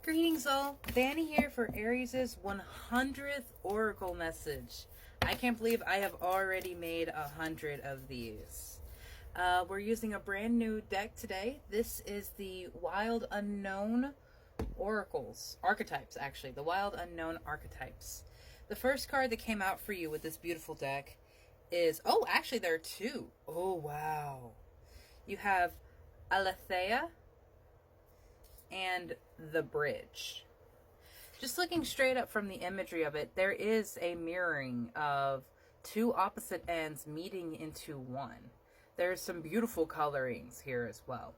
Greetings all, Danny here for Aries' 100th Oracle message. I can't believe I have already made 100 of these. We're using a brand new deck today. This is the Wild Unknown Archetypes actually, the Wild Unknown Archetypes. The first card that came out for you with this beautiful deck is, oh actually there are two. Oh wow. You have Aletheia and the Bridge. Just looking straight up from the imagery of it, there is a mirroring of two opposite ends meeting into one. There's some beautiful colorings here as well.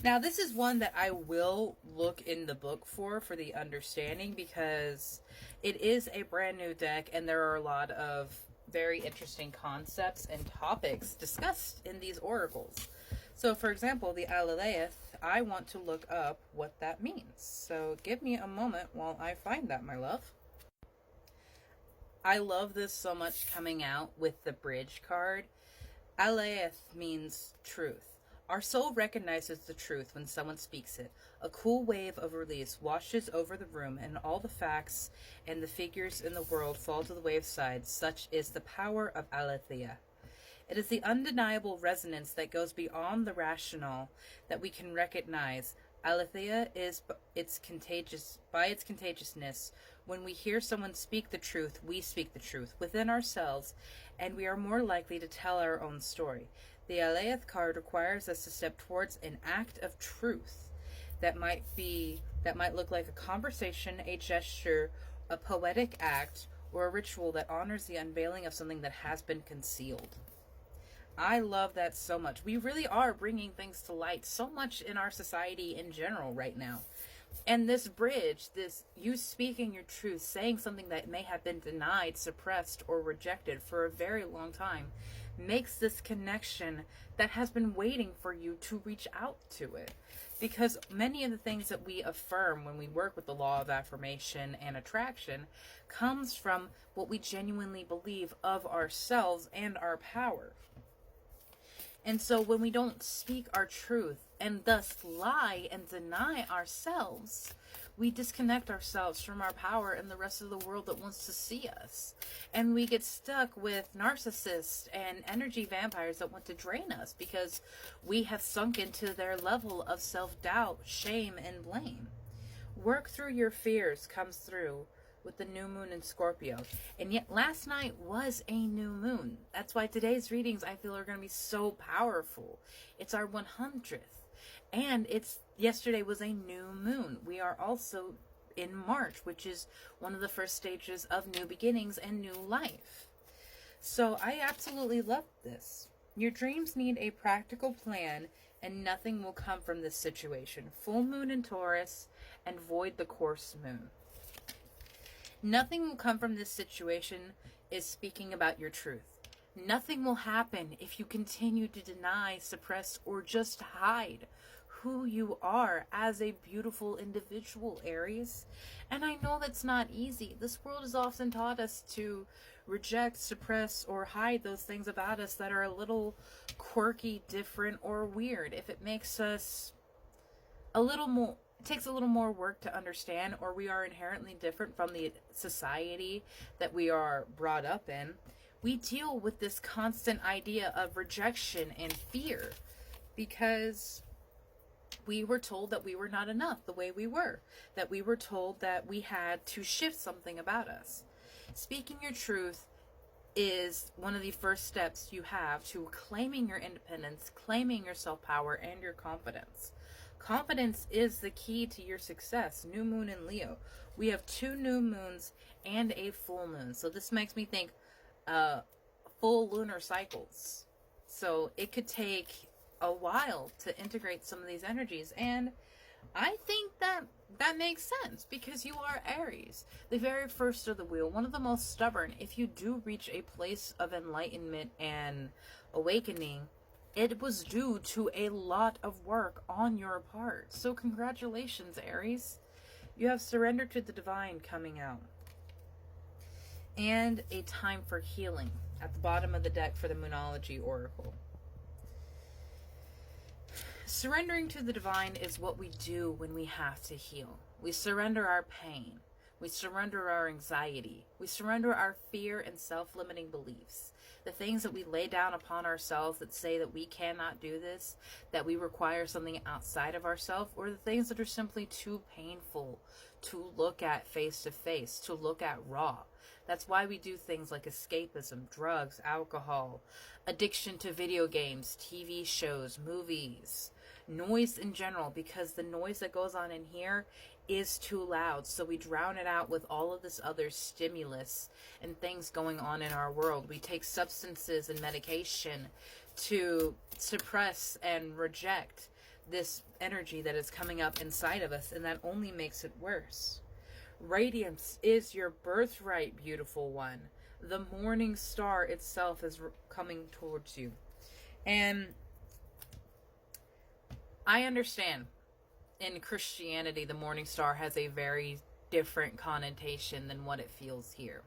Now this is one that I will look in the book for the understanding, because it is a brand new deck and there are a lot of very interesting concepts and topics discussed in these oracles. So for example, the Aletheia, I want to look up what that means. So give me a moment while I find that, my love. I love this so much coming out with the Bridge card. Aletheia means truth. Our soul recognizes the truth when someone speaks it. A cool wave of release washes over the room, and all the facts and the figures in the world fall to the wave's side. Such is the power of Aletheia. It is the undeniable resonance that goes beyond the rational that we can recognize. Aletheia is by its contagiousness. When we hear someone speak the truth, we speak the truth within ourselves, and we are more likely to tell our own story. The Aletheia card requires us to step towards an act of truth that might look like a conversation, a gesture, a poetic act, or a ritual that honors the unveiling of something that has been concealed. I love that so much. We really are bringing things to light so much in our society in general right now. And this bridge, this you speaking your truth, saying something that may have been denied, suppressed, or rejected for a very long time, makes this connection that has been waiting for you to reach out to it. Because many of the things that we affirm when we work with the law of affirmation and attraction comes from what we genuinely believe of ourselves and our power. And so when we don't speak our truth and thus lie and deny ourselves, we disconnect ourselves from our power and the rest of the world that wants to see us. And we get stuck with narcissists and energy vampires that want to drain us because we have sunk into their level of self-doubt, shame, and blame. Work through your fears comes through with the new moon in Scorpio. And yet last night was a new moon. That's why today's readings I feel are going to be so powerful. It's our 100th. And yesterday was a new moon. We are also in March, which is one of the first stages of new beginnings and new life. So I absolutely love this. Your dreams need a practical plan, and nothing will come from this situation. Full moon in Taurus and void the course moon. Nothing will come from this situation is speaking about your truth. Nothing will happen if you continue to deny, suppress, or just hide who you are as a beautiful individual, Aries. And I know that's not easy. This world has often taught us to reject, suppress, or hide those things about us that are a little quirky, different, or weird. If it makes us it takes a little more work to understand, or we are inherently different from the society that we are brought up in, we deal with this constant idea of rejection and fear because we were told that we were not enough the way we were, that we were told that we had to shift something about us. Speaking your truth is one of the first steps you have to claiming your independence, claiming your self-power, and your confidence. Confidence is the key to your success. New moon in Leo. We have 2 new moons and a full moon. So this makes me think full lunar cycles. So it could take a while to integrate some of these energies. And I think that makes sense because you are Aries, the very first of the wheel, one of the most stubborn. If you do reach a place of enlightenment and awakening, it was due to a lot of work on your part. So congratulations, Aries. You have surrender to the divine coming out. And a time for healing at the bottom of the deck for the Moonology Oracle. Surrendering to the divine is what we do when we have to heal. We surrender our pain. We surrender our anxiety. We surrender our fear and self-limiting beliefs. The things that we lay down upon ourselves that say that we cannot do this, that we require something outside of ourselves, or the things that are simply too painful to look at face to face, to look at raw. That's why we do things like escapism, drugs, alcohol, addiction to video games, TV shows, movies, noise in general, because the noise that goes on in here is too loud. So we drown it out with all of this other stimulus and things going on in our world. We take substances and medication to suppress and reject this energy that is coming up inside of us, and that only makes it worse. Radiance is your birthright, beautiful one. The morning star itself is coming towards you. And I understand in Christianity, the morning star has a very different connotation than what it feels here.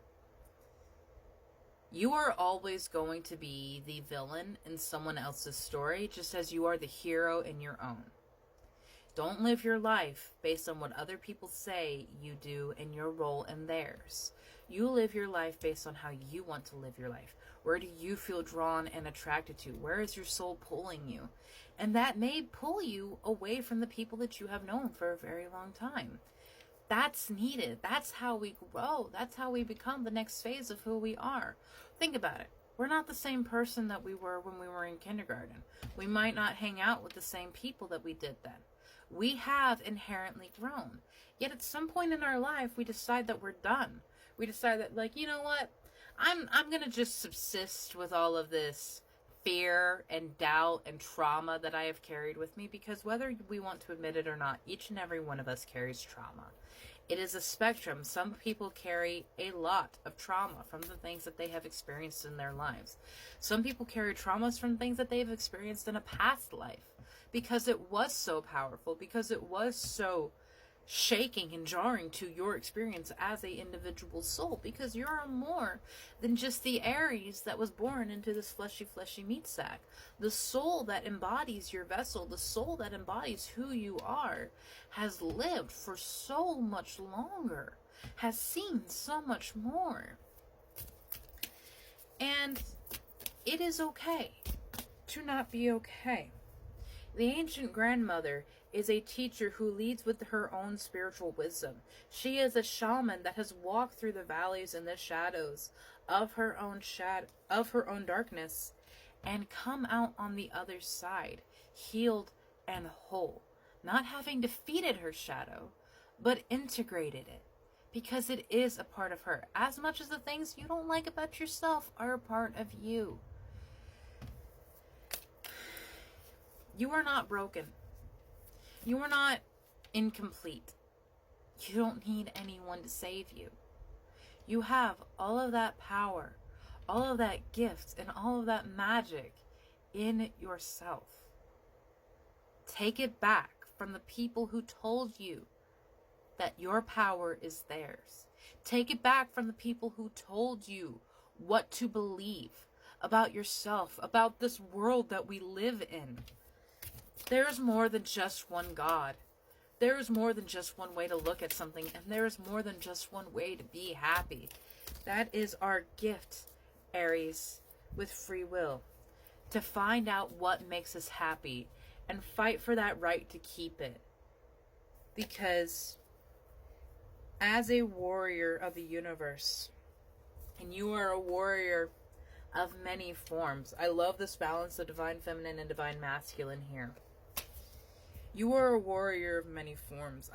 You are always going to be the villain in someone else's story, just as you are the hero in your own. Don't live your life based on what other people say you do and your role in theirs. You live your life based on how you want to live your life. Where do you feel drawn and attracted to? Where is your soul pulling you? And that may pull you away from the people that you have known for a very long time. That's needed. That's how we grow. That's how we become the next phase of who we are. Think about it. We're not the same person that we were when we were in kindergarten. We might not hang out with the same people that we did then. We have inherently grown. Yet at some point in our life, we decide that we're done. We decide that, like, you know what? I'm going to just subsist with all of this fear and doubt and trauma that I have carried with me, because whether we want to admit it or not, each and every one of us carries trauma. It is a spectrum. Some people carry a lot of trauma from the things that they have experienced in their lives. Some people carry traumas from things that they've experienced in a past life, because it was so powerful, because it was so shaking and jarring to your experience as a individual soul, because you're more than just the Aries that was born into this fleshy meat sack. The soul that embodies your vessel, the soul that embodies who you are, has lived for so much longer, has seen so much more. And it is okay to not be okay. The ancient grandmother is a teacher who leads with her own spiritual wisdom. She is a shaman that has walked through the valleys and the shadows of her own darkness and come out on the other side, healed and whole, not having defeated her shadow, but integrated it, because it is a part of her, as much as the things you don't like about yourself are a part of you. You are not broken. You are not incomplete. You don't need anyone to save you. You have all of that power, all of that gift, and all of that magic in yourself. Take it back from the people who told you that your power is theirs. Take it back from the people who told you what to believe about yourself, about this world that we live in. There is more than just one God. There is more than just one way to look at something, and there is more than just one way to be happy. That is our gift, Aries, with free will, to find out what makes us happy and fight for that right to keep it. Because as a warrior of the universe, and you are a warrior of many forms. I love this balance of divine feminine and divine masculine here. You are a warrior of many forms.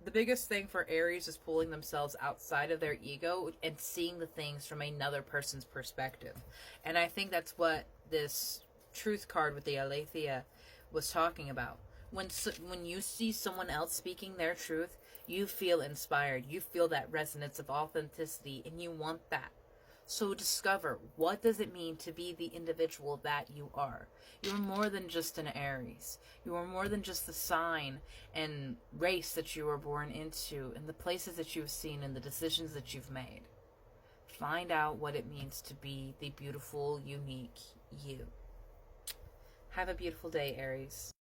The biggest thing for Aries is pulling themselves outside of their ego and seeing the things from another person's perspective. And I think that's what this truth card with the Aletheia was talking about. When you see someone else speaking their truth, you feel inspired. You feel that resonance of authenticity, and you want that. So discover, what does it mean to be the individual that you are? You are more than just an Aries. You are more than just the sign and race that you were born into, and the places that you've seen, and the decisions that you've made. Find out what it means to be the beautiful, unique you. Have a beautiful day, Aries.